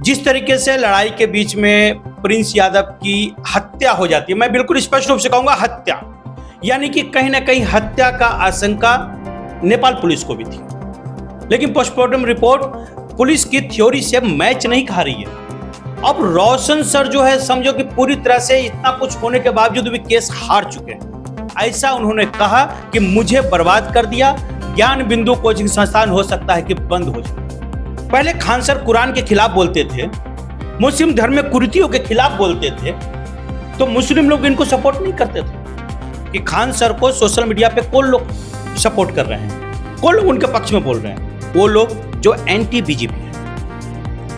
जिस तरीके से लड़ाई के बीच में प्रिंस यादव की हत्या हो जाती है, मैं बिल्कुल स्पष्ट रूप से कहूंगा हत्या, यानी कि कहीं ना कहीं हत्या का आशंका नेपाल पुलिस को भी थी, लेकिन पोस्टमार्टम रिपोर्ट पुलिस की थ्योरी से मैच नहीं खा रही है। अब रोशन सर जो है, समझो कि पूरी तरह से इतना कुछ होने के बावजूद भी केस हार चुके हैं। ऐसा उन्होंने कहा कि मुझे बर्बाद कर दिया, ज्ञान बिंदु कोचिंग संस्थान हो सकता है कि बंद हो जाए। पहले खान सर कुरान के खिलाफ बोलते थे, मुस्लिम धर्म में कुरीतियों के खिलाफ बोलते थे, तो मुस्लिम लोग इनको सपोर्ट नहीं करते थे कि खान सर को सोशल मीडिया पे कौन लोग सपोर्ट कर रहे हैं, कौन लोग उनके पक्ष में बोल रहे हैं। वो लोग जो एंटी बीजेपी है,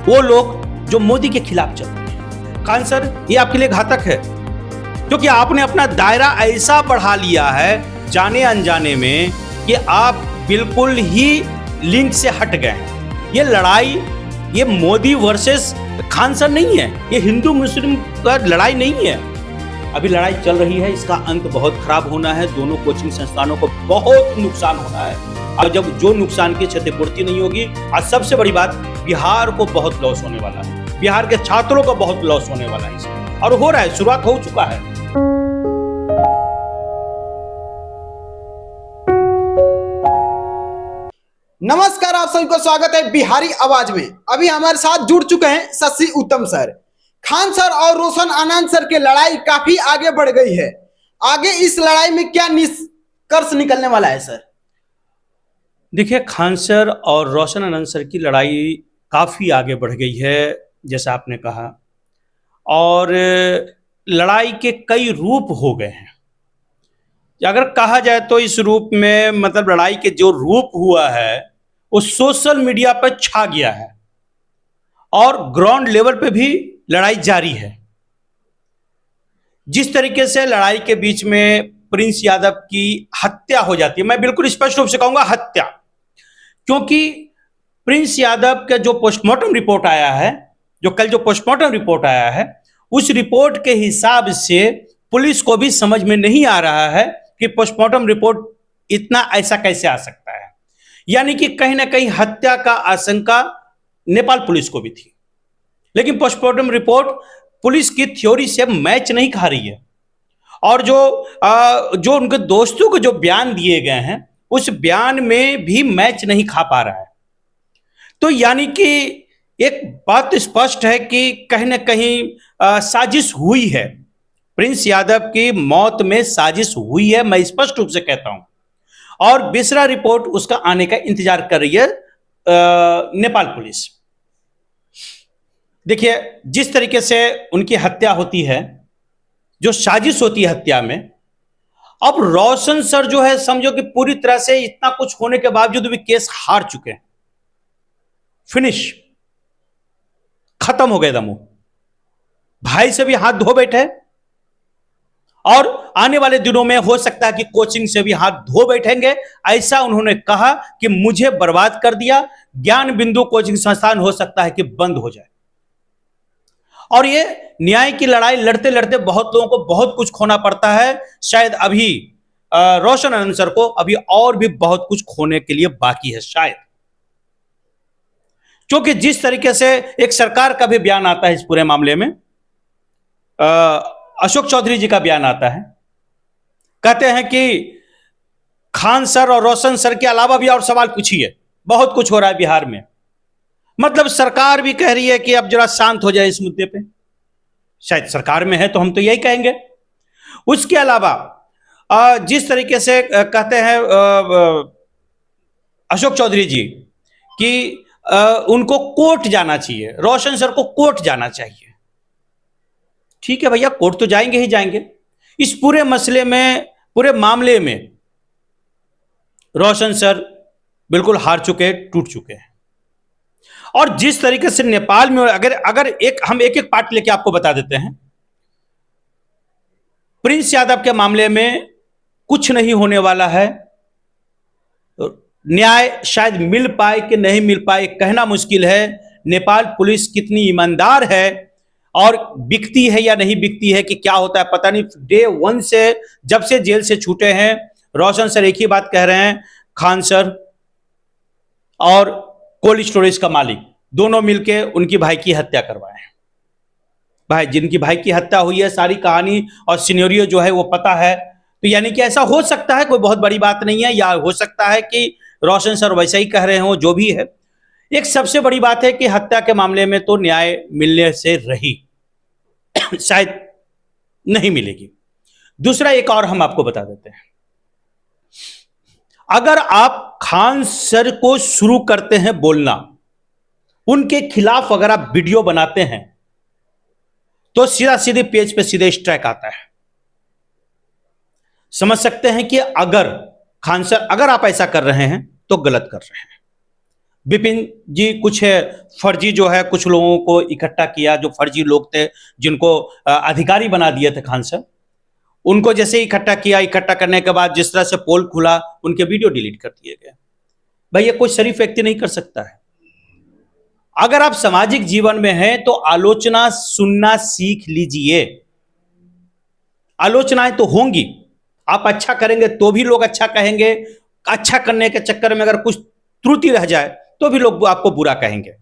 वो लोग जो मोदी के खिलाफ चल रहे हैं। खान सर, ये आपके लिए घातक है, क्योंकि आपने अपना दायरा ऐसा बढ़ा लिया है जाने अनजाने में कि आप बिल्कुल ही लिंक से हट गए हैं। ये लड़ाई, ये मोदी वर्सेस खान सर नहीं है, ये हिंदू मुस्लिम का लड़ाई नहीं है। अभी लड़ाई चल रही है, इसका अंत बहुत खराब होना है, दोनों कोचिंग संस्थानों को बहुत नुकसान होना है, और जब जो नुकसान की क्षतिपूर्ति नहीं होगी, और सबसे बड़ी बात, बिहार को बहुत लॉस होने वाला है, बिहार के छात्रों को बहुत लॉस होने वाला है इसमें, और हो रहा है, शुरुआत हो चुका है। नमस्कार, आप सभी को स्वागत है बिहारी आवाज में। अभी हमारे साथ जुड़ चुके हैं शशि उत्तम सर। खान सर और रोशन आनंद सर की लड़ाई काफी आगे बढ़ गई है। आगे इस लड़ाई में क्या निष्कर्ष निकलने वाला है सर? देखिए, खान सर और रोशन आनंद सर की लड़ाई काफी आगे बढ़ गई है, जैसा आपने कहा, और लड़ाई के कई रूप हो गए हैं। अगर कहा जाए तो इस रूप में, मतलब लड़ाई के जो रूप हुआ है वो सोशल मीडिया पर छा गया है, और ग्राउंड लेवल पे भी लड़ाई जारी है। जिस तरीके से लड़ाई के बीच में प्रिंस यादव की हत्या हो जाती है, मैं बिल्कुल स्पष्ट रूप से कहूंगा हत्या, क्योंकि प्रिंस यादव का जो पोस्टमार्टम रिपोर्ट आया है, जो कल जो पोस्टमार्टम रिपोर्ट आया है, उस रिपोर्ट के हिसाब से पुलिस को भी समझ में नहीं आ रहा है कि पोस्टमार्टम रिपोर्ट इतना ऐसा कैसे आ सकता है। यानी कि कहीं ना कहीं हत्या का आशंका नेपाल पुलिस को भी थी, लेकिन पोस्टमार्टम रिपोर्ट पुलिस की थ्योरी से मैच नहीं खा रही है, और जो उनके दोस्तों को जो बयान दिए गए हैं उस बयान में भी मैच नहीं खा पा रहा है। तो यानी कि एक बात स्पष्ट है कि कहीं ना कहीं साजिश हुई है, प्रिंस यादव की मौत में साजिश हुई है, मैं स्पष्ट रूप से कहता हूं, और बेसरा रिपोर्ट उसका आने का इंतजार कर रही है नेपाल पुलिस। देखिए, जिस तरीके से उनकी हत्या होती है, जो साजिश होती है हत्या में, अब रोशन सर जो है, समझो कि पूरी तरह से इतना कुछ होने के बावजूद भी केस हार चुके हैं, फिनिश, खत्म हो गए दमू, भाई से भी हाथ धो बैठे, और आने वाले दिनों में हो सकता है कि कोचिंग से भी हाथ धो बैठेंगे। ऐसा उन्होंने कहा कि मुझे बर्बाद कर दिया, ज्ञान बिंदु कोचिंग संस्थान हो सकता है कि बंद हो जाए। और ये न्याय की लड़ाई लड़ते लड़ते बहुत लोगों को बहुत कुछ खोना पड़ता है। शायद अभी रोशन आनंद सर को अभी और भी बहुत कुछ खोने के लिए बाकी है शायद, क्योंकि जिस तरीके से एक सरकार का भी बयान आता है इस पूरे मामले में, अशोक चौधरी जी का बयान आता है, कहते हैं कि खान सर और रोशन सर के अलावा भी और सवाल पूछिए, बहुत कुछ हो रहा है बिहार में। मतलब सरकार भी कह रही है कि अब जरा शांत हो जाए इस मुद्दे पे, शायद सरकार में है तो हम तो यही कहेंगे। उसके अलावा जिस तरीके से कहते हैं अशोक चौधरी जी कि उनको कोर्ट जाना चाहिए, रोशन सर को कोर्ट जाना चाहिए। ठीक है भैया, कोर्ट तो जाएंगे ही जाएंगे। इस पूरे मसले में, पूरे मामले में रोशन सर बिल्कुल हार चुके, टूट चुके हैं। और जिस तरीके से नेपाल में, अगर हम एक एक पार्ट लेके आपको बता देते हैं, प्रिंस यादव के मामले में कुछ नहीं होने वाला है। न्याय शायद मिल पाए कि नहीं मिल पाए, कहना मुश्किल है। नेपाल पुलिस कितनी ईमानदार है और बिकती है या नहीं बिकती है कि क्या होता है पता नहीं। डे 1 से, जब से जेल से छूटे हैं, रोशन सर एक ही बात कह रहे हैं, खान सर और कोल्ड स्टोरेज का मालिक दोनों मिलके उनकी भाई की हत्या करवाए। भाई जिनकी भाई की हत्या हुई है, सारी कहानी और सिनेरियो जो है वो पता है। तो यानी कि ऐसा हो सकता है, कोई बहुत बड़ी बात नहीं है, या हो सकता है कि रोशन सर वैसा ही कह रहे हो, जो भी है। एक सबसे बड़ी बात है कि हत्या के मामले में तो न्याय मिलने से रही शायद नहीं मिलेगी। दूसरा एक और हम आपको बता देते हैं, अगर आप खान सर को शुरू करते हैं बोलना, उनके खिलाफ अगर आप वीडियो बनाते हैं, तो सीधा सीधे पेज पे सीधे स्ट्राइक आता है। समझ सकते हैं कि अगर खान सर अगर आप ऐसा कर रहे हैं तो गलत कर रहे हैं। विपिन जी कुछ फर्जी जो है कुछ लोगों को इकट्ठा किया, जो फर्जी लोग थे जिनको अधिकारी बना दिए थे खान सर, उनको जैसे इकट्ठा किया, इकट्ठा करने के बाद जिस तरह से पोल खुला, उनके वीडियो डिलीट कर दिए गए। भाई ये कोई शरीफ व्यक्ति नहीं कर सकता है। अगर आप सामाजिक जीवन में हैं तो आलोचना सुनना सीख लीजिए। आलोचनाएं तो होंगी, आप अच्छा करेंगे तो भी लोग अच्छा कहेंगे, अच्छा करने के चक्कर में अगर कुछ त्रुटि रह जाए तो भी लोग आपको बुरा कहेंगे,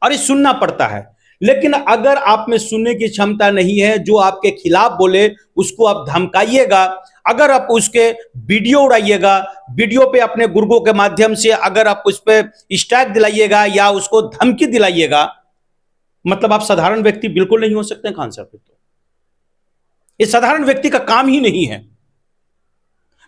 और ये सुनना पड़ता है। लेकिन अगर आप में सुनने की क्षमता नहीं है, जो आपके खिलाफ बोले उसको आप धमकाइएगा, अगर आप उसके वीडियो उड़ाइएगा, वीडियो पे अपने गुर्गों के माध्यम से अगर आप उस पर स्ट्राइक दिलाइएगा या उसको धमकी दिलाइएगा, मतलब आप साधारण व्यक्ति बिल्कुल नहीं हो सकते खान साहब। तो ये साधारण व्यक्ति का काम ही नहीं है।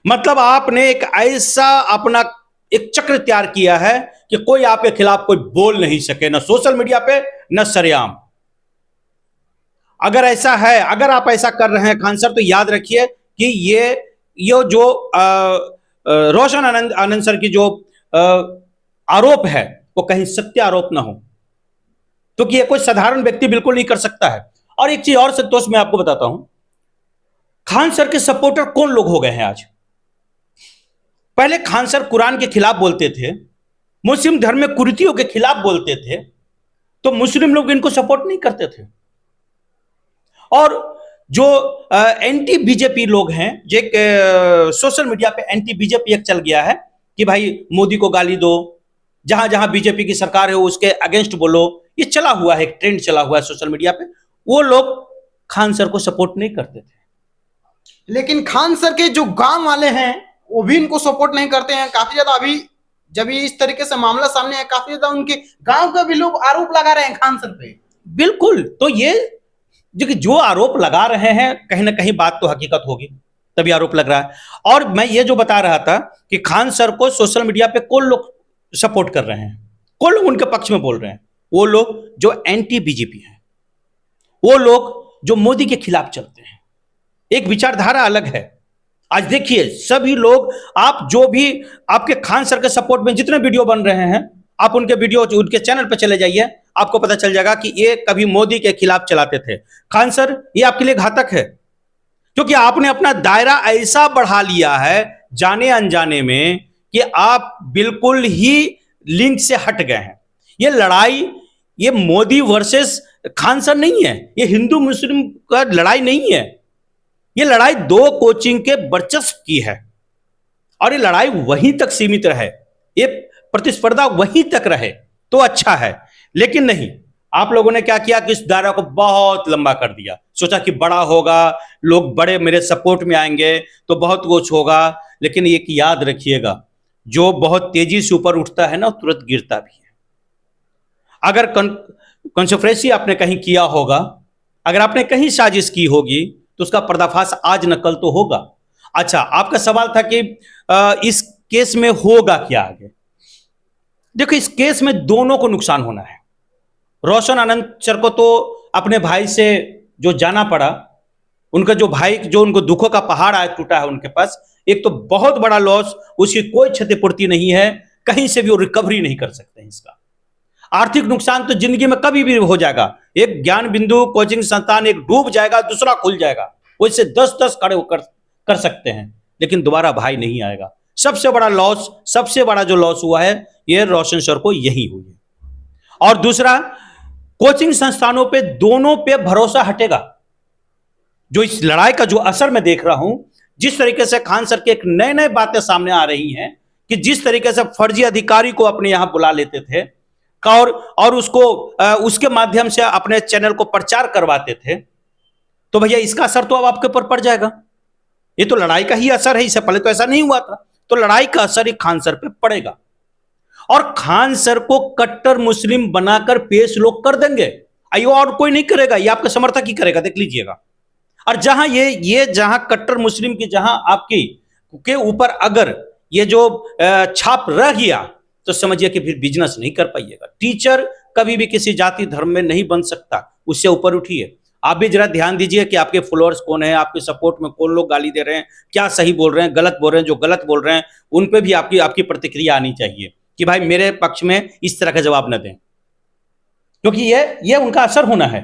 मतलब आपने एक ऐसा अपना एक चक्र तैयार किया है कि कोई आपके खिलाफ कोई बोल नहीं सके, ना सोशल मीडिया पे न सरेआम। अगर ऐसा है, अगर आप ऐसा कर रहे हैं खान सर, तो याद रखिए कि ये जो रोशन आनंद सर की जो आरोप है वो कहीं सत्य आरोप ना हो, क्योंकि ये कोई साधारण व्यक्ति बिल्कुल नहीं कर सकता है। और एक चीज और संतोष मैं आपको बताता हूं, खान सर के सपोर्टर कौन लोग हो गए हैं आज। पहले खान सर कुरान के खिलाफ बोलते थे, मुस्लिम धर्म में कुरीतियों के खिलाफ बोलते थे, तो मुस्लिम लोग इनको सपोर्ट नहीं करते थे। और जो एंटी बीजेपी लोग हैं, जो सोशल मीडिया पे एंटी बीजेपी एक चल गया है कि भाई मोदी को गाली दो, जहां जहां बीजेपी की सरकार है उसके अगेंस्ट बोलो, ये चला हुआ है, एक ट्रेंड चला हुआ है सोशल मीडिया पे। वो लोग खान सर को सपोर्ट नहीं करते थे। लेकिन खान सर के जो गांव वाले हैं वो भी इनको सपोर्ट नहीं करते हैं काफी ज्यादा। अभी जब ये इस तरीके से मामला सामने आया, काफी ज्यादा उनके गांव का भी लोग आरोप लगा रहे हैं खान सर पे। बिल्कुल, तो ये जो आरोप लगा रहे हैं, कहीं ना कहीं बात तो हकीकत होगी, तभी आरोप लग रहा है। और मैं ये जो बता रहा था कि खान सर को सोशल मीडिया पे कौन लोग सपोर्ट कर रहे हैं, कौन लोग उनके पक्ष में बोल रहे हैं, वो लोग जो एंटी बीजेपी हैं, वो लोग जो मोदी के खिलाफ चलते हैं। एक विचारधारा अलग है। आज देखिए सभी लोग, आप जो भी आपके खान सर के सपोर्ट में जितने वीडियो बन रहे हैं, आप उनके वीडियो उनके चैनल पर चले जाइए, आपको पता चल जाएगा कि ये कभी मोदी के खिलाफ चलाते थे। खान सर ये आपके लिए घातक है, क्योंकि आपने अपना दायरा ऐसा बढ़ा लिया है जाने अनजाने में कि आप बिल्कुल ही लिंक से हट गए हैं। ये लड़ाई ये मोदी वर्सेस खान सर नहीं है, ये हिंदू मुस्लिम का लड़ाई नहीं है, ये लड़ाई दो कोचिंग के वर्चस्व की है। और ये लड़ाई वहीं तक सीमित रहे, ये प्रतिस्पर्धा वहीं तक रहे तो अच्छा है। लेकिन नहीं, आप लोगों ने क्या किया कि इस दायरा को बहुत लंबा कर दिया, सोचा कि बड़ा होगा, लोग बड़े मेरे सपोर्ट में आएंगे तो बहुत कुछ होगा। लेकिन एक याद रखिएगा, जो बहुत तेजी से ऊपर उठता है ना तुरंत गिरता भी है। अगर कंस्पिरेसी आपने कहीं किया होगा, अगर आपने कहीं साजिश की होगी, तो उसका पर्दाफाश आज न कल तो होगा। अच्छा, आपका सवाल था कि इस केस में होगा क्या आगे। देखो, इस केस में दोनों को नुकसान होना है। रोशन आनंद सर को तो अपने भाई से जो जाना पड़ा, उनका जो भाई जो उनको दुखों का पहाड़ आया टूटा है उनके पास, एक तो बहुत बड़ा लॉस, उसकी कोई क्षतिपूर्ति नहीं है, कहीं से भी वो रिकवरी नहीं कर सकते हैं इसका। आर्थिक नुकसान तो जिंदगी में कभी भी हो जाएगा। एक ज्ञान बिंदु कोचिंग संस्थान एक डूब जाएगा, दूसरा खुल जाएगा, वैसे 10-10 खड़े कर सकते हैं, लेकिन दोबारा भाई नहीं आएगा। सबसे बड़ा लॉस, सबसे बड़ा जो लॉस हुआ है ये रोशन सर को यही हुई है। और दूसरा, कोचिंग संस्थानों पे दोनों पे भरोसा हटेगा। जो इस लड़ाई का जो असर मैं देख रहा हूं, जिस तरीके से खान सर के एक नए नए बातें सामने आ रही हैं कि जिस तरीके से फर्जी अधिकारी को अपने यहां बुला लेते थे, और उसको उसके माध्यम से अपने चैनल को प्रचार करवाते थे, तो भैया इसका असर तो अब आपके ऊपर पड़ जाएगा। ये तो लड़ाई का ही असर है, इससे पहले तो ऐसा नहीं हुआ था। तो लड़ाई का असर ही खान सर पे पड़ेगा और खान सर को कट्टर मुस्लिम बनाकर पेश लोग कर देंगे। आइयो, और कोई नहीं करेगा, ये आपका समर्थक ही करेगा, देख लीजिएगा। और जहां ये जहां कट्टर मुस्लिम की जहां आपकी के ऊपर अगर ये जो छाप रह गया तो समझिए कि फिर बिजनेस नहीं कर पाइएगा। टीचर कभी भी किसी जाति धर्म में नहीं बन सकता, उससे ऊपर उठिए। आप भी जरा ध्यान दीजिए कि आपके फॉलोअर्स कौन है, आपके सपोर्ट में कौन लोग गाली दे रहे हैं, क्या सही बोल रहे हैं, गलत बोल रहे हैं। जो गलत बोल रहे हैं उन पे भी आपकी प्रतिक्रिया आनी चाहिए कि भाई मेरे पक्ष में इस तरह का जवाब न दें, क्योंकि ये उनका असर होना है।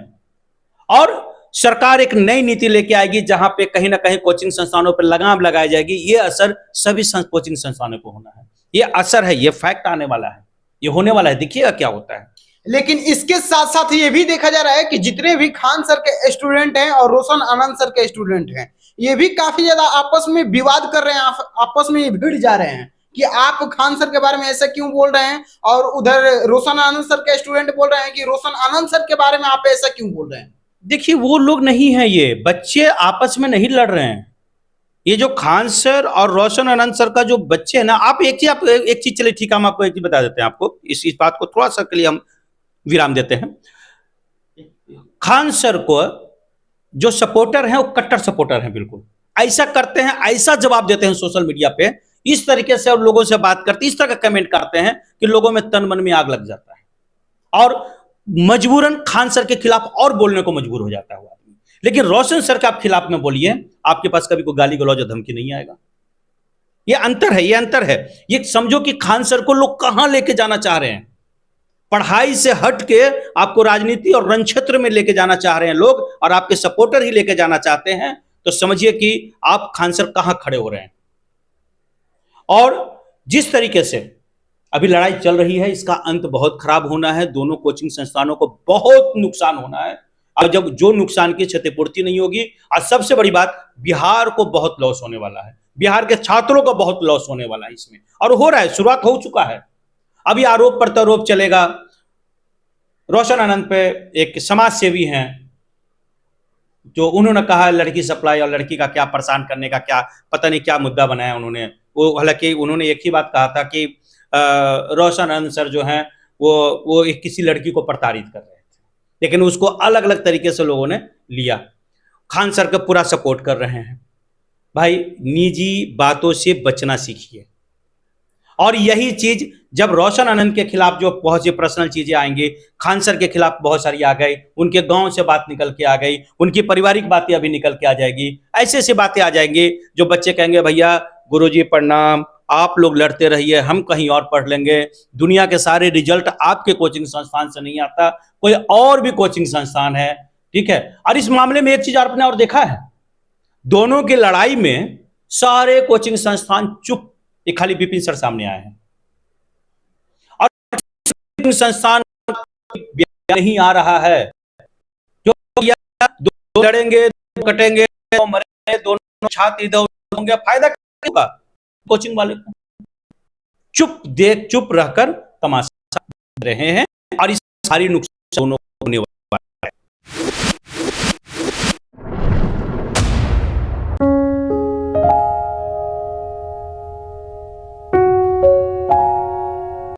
और सरकार एक नई नीति लेके आएगी जहां पे कहीं ना कहीं कोचिंग संस्थानों पर लगाम लगाई जाएगी। ये असर सभी कोचिंग संस्थानों को होना है, ये असर है, ये फैक्ट आने वाला है, ये होने वाला है। देखिएगा क्या होता है। लेकिन इसके साथ साथ ये भी देखा जा रहा है कि जितने भी खान सर के स्टूडेंट हैं और रोशन आनंद सर के स्टूडेंट हैं, ये भी काफी ज्यादा आपस में विवाद कर रहे हैं, आपस में भिड़ जा रहे हैं कि आप खान सर के बारे में ऐसा क्यों बोल रहे हैं, और उधर रोशन आनंद सर के स्टूडेंट बोल रहे हैं कि रोशन आनंद सर के बारे में आप ऐसा क्यों बोल रहे हैं। देखिए, वो लोग नहीं है, ये बच्चे आपस में नहीं लड़ रहे हैं। ये जो खान सर और रोशन आनंद सर का जो बच्चे हैं ना, आप एक चीज चलिए ठीक है, हम आपको एक चीज बता देते हैं। आपको इस बात को थोड़ा सा के लिए हम विराम देते हैं। खान सर को जो सपोर्टर हैं वो कट्टर सपोर्टर हैं, बिल्कुल ऐसा करते हैं, ऐसा जवाब देते हैं सोशल मीडिया पे, इस तरीके से और लोगों से बात करते, इस तरह का कमेंट करते हैं कि लोगों में तन मन में आग लग जाता है और मजबूरन खान सर के खिलाफ और बोलने को मजबूर हो जाता है वो आदमी। लेकिन रोशन सर के आप खिलाफ में बोलिए, आपके पास कभी कोई गाली गलौज धमकी नहीं आएगा। ये अंतर है, ये अंतर है। ये समझो कि खान सर को लोग कहां लेके जाना चाह रहे हैं। पढ़ाई से हट के आपको राजनीति और रण क्षेत्र में लेके जाना चाह रहे हैं लोग, और आपके सपोर्टर ही लेके जाना चाहते हैं, तो समझिए कि आप खान सर कहां खड़े हो रहे हैं। और जिस तरीके से अभी लड़ाई चल रही है, इसका अंत बहुत खराब होना है। दोनों कोचिंग संस्थानों को बहुत नुकसान होना है, और जब जो नुकसान की क्षतिपूर्ति नहीं होगी, और सबसे बड़ी बात, बिहार को बहुत लॉस होने वाला है, बिहार के छात्रों को बहुत लॉस होने वाला है इसमें, और हो रहा है, शुरुआत हो चुका है। अभी आरोप प्रत्यारोप चलेगा। रोशन आनंद पे एक समाज सेवी हैं जो उन्होंने कहा लड़की सप्लाई और लड़की का क्या परेशान करने का क्या पता नहीं क्या मुद्दा बनाया उन्होंने। वो हालांकि उन्होंने एक ही बात कहा था कि रोशन आनंद सर जो हैं वो एक किसी लड़की को प्रताड़ित कर रहे थे, लेकिन उसको अलग अलग तरीके से लोगों ने लिया। खान सर का पूरा सपोर्ट कर रहे हैं। भाई, निजी बातों से बचना सीखिए। और यही चीज जब रोशन आनंद के खिलाफ जो बहुत सी पर्सनल चीजें आएंगी, खान सर के खिलाफ बहुत सारी आ गई, उनके गांव से बात निकल के आ गई, उनकी पारिवारिक बातें अभी निकल के आ जाएगी, ऐसे ऐसी बातें आ जाएंगी जो बच्चे कहेंगे भैया गुरुजी प्रणाम, आप लोग लड़ते रहिए, हम कहीं और पढ़ लेंगे। दुनिया के सारे रिजल्ट आपके कोचिंग संस्थान से नहीं आता, कोई और भी कोचिंग संस्थान है, ठीक है। और इस मामले में एक चीज आपने और देखा है, दोनों की लड़ाई में सारे कोचिंग संस्थान चुप, ये खाली विपिन सर सामने आए हैं, और संस्थान नहीं आ रहा है। जो दो लड़ेंगे, दो कटेंगे, दो मरेंगे, दोनों छात्र इधर होंगे, फायदा क्या होगा कोचिंग वाले को? चुप रहकर तमाशा रहे हैं, और इस सारी नुकसान होने